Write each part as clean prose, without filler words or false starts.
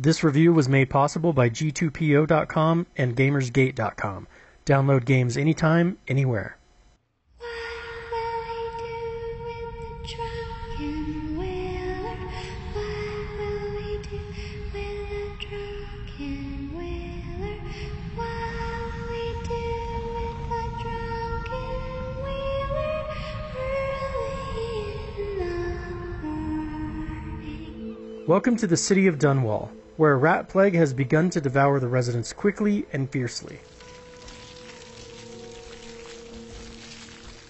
This review was made possible by G2PO.com and Gamersgate.com. Download games anytime, anywhere. Welcome to the city of Dunwall, where a rat plague has begun to devour the residents quickly and fiercely.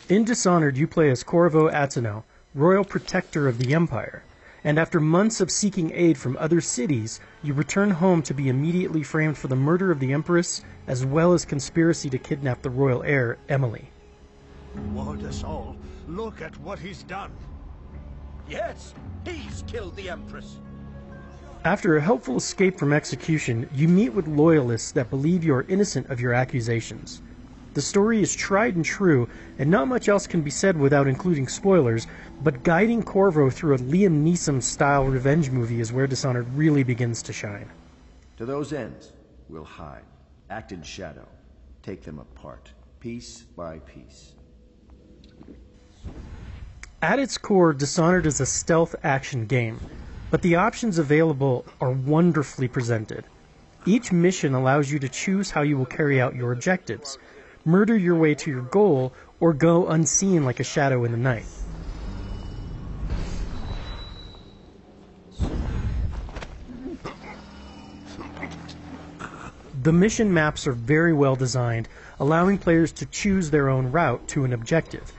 In Dishonored, you play as Corvo Attano, royal protector of the Empire, and after months of seeking aid from other cities, you return home to be immediately framed for the murder of the Empress, as well as conspiracy to kidnap the royal heir, Emily. Ward us all, look at what he's done. Yes, he's killed the Empress. After a helpful escape from execution, you meet with loyalists that believe you are innocent of your accusations. The story is tried and true, and not much else can be said without including spoilers, but guiding Corvo through a Liam Neeson-style revenge movie is where Dishonored really begins to shine. To those ends, we'll hide, act in shadow, take them apart, piece by piece. At its core, Dishonored is a stealth action game, but the options available are wonderfully presented. Each mission allows you to choose how you will carry out your objectives, murder your way to your goal, or go unseen like a shadow in the night. The mission maps are very well designed, allowing players to choose their own route to an objective.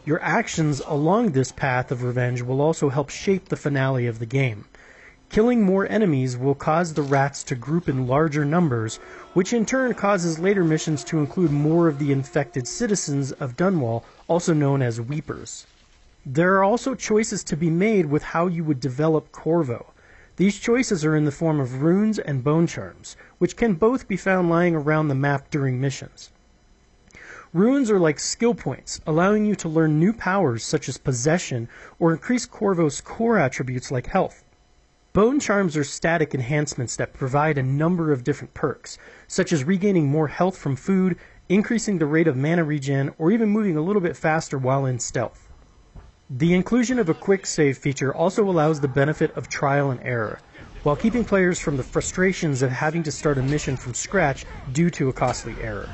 Your actions along this path of revenge will also help shape the finale of the game. Killing more enemies will cause the rats to group in larger numbers, which in turn causes later missions to include more of the infected citizens of Dunwall, also known as Weepers. There are also choices to be made with how you would develop Corvo. These choices are in the form of runes and bone charms, which can both be found lying around the map during missions. Runes are like skill points, allowing you to learn new powers such as possession or increase Corvo's core attributes like health. Bone charms are static enhancements that provide a number of different perks, such as regaining more health from food, increasing the rate of mana regen, or even moving a little bit faster while in stealth. The inclusion of a quick save feature also allows the benefit of trial and error, while keeping players from the frustrations of having to start a mission from scratch due to a costly error.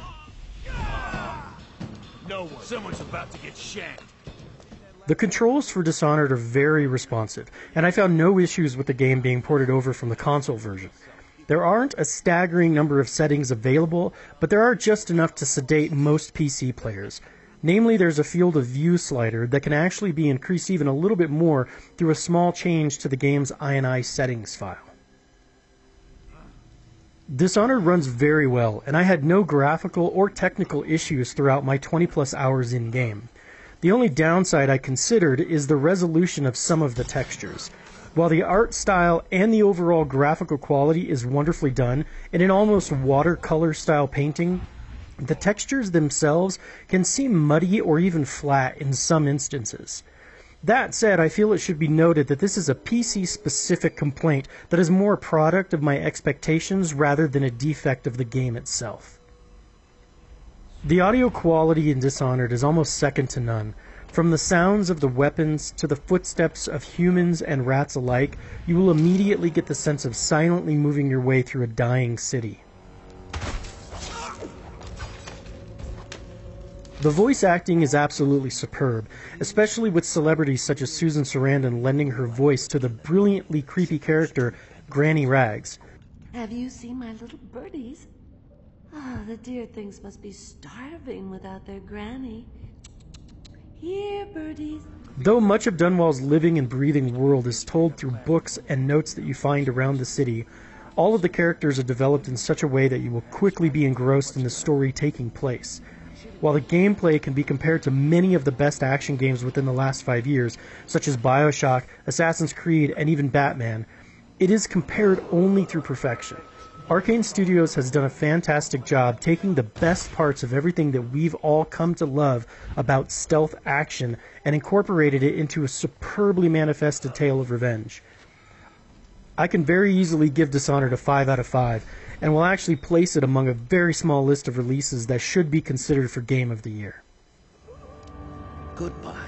No one. Someone's about to get shanked. The controls for Dishonored are very responsive, and I found no issues with the game being ported over from the console version. There aren't a staggering number of settings available, but there are just enough to sedate most PC players. Namely, there's a field of view slider that can actually be increased even a little bit more through a small change to the game's INI settings file. Dishonored runs very well, and I had no graphical or technical issues throughout my 20+ hours in-game. The only downside I considered is the resolution of some of the textures. While the art style and the overall graphical quality is wonderfully done, in an almost watercolor style painting, the textures themselves can seem muddy or even flat in some instances. That said, I feel it should be noted that this is a PC-specific complaint that is more a product of my expectations rather than a defect of the game itself. The audio quality in Dishonored is almost second to none. From the sounds of the weapons to the footsteps of humans and rats alike, you will immediately get the sense of silently moving your way through a dying city. The voice acting is absolutely superb, especially with celebrities such as Susan Sarandon lending her voice to the brilliantly creepy character Granny Rags. Have you seen my little birdies? Ah, the dear things must be starving without their granny. Here, birdies. Though much of Dunwall's living and breathing world is told through books and notes that you find around the city, all of the characters are developed in such a way that you will quickly be engrossed in the story taking place. While the gameplay can be compared to many of the best action games within the last 5 years, such as BioShock, Assassin's Creed, and even Batman, it is compared only through perfection. Arcane Studios has done a fantastic job taking the best parts of everything that we've all come to love about stealth action and incorporated it into a superbly manifested tale of revenge. I can very easily give Dishonored a 5 out of 5, and will actually place it among a very small list of releases that should be considered for Game of the Year. Goodbye.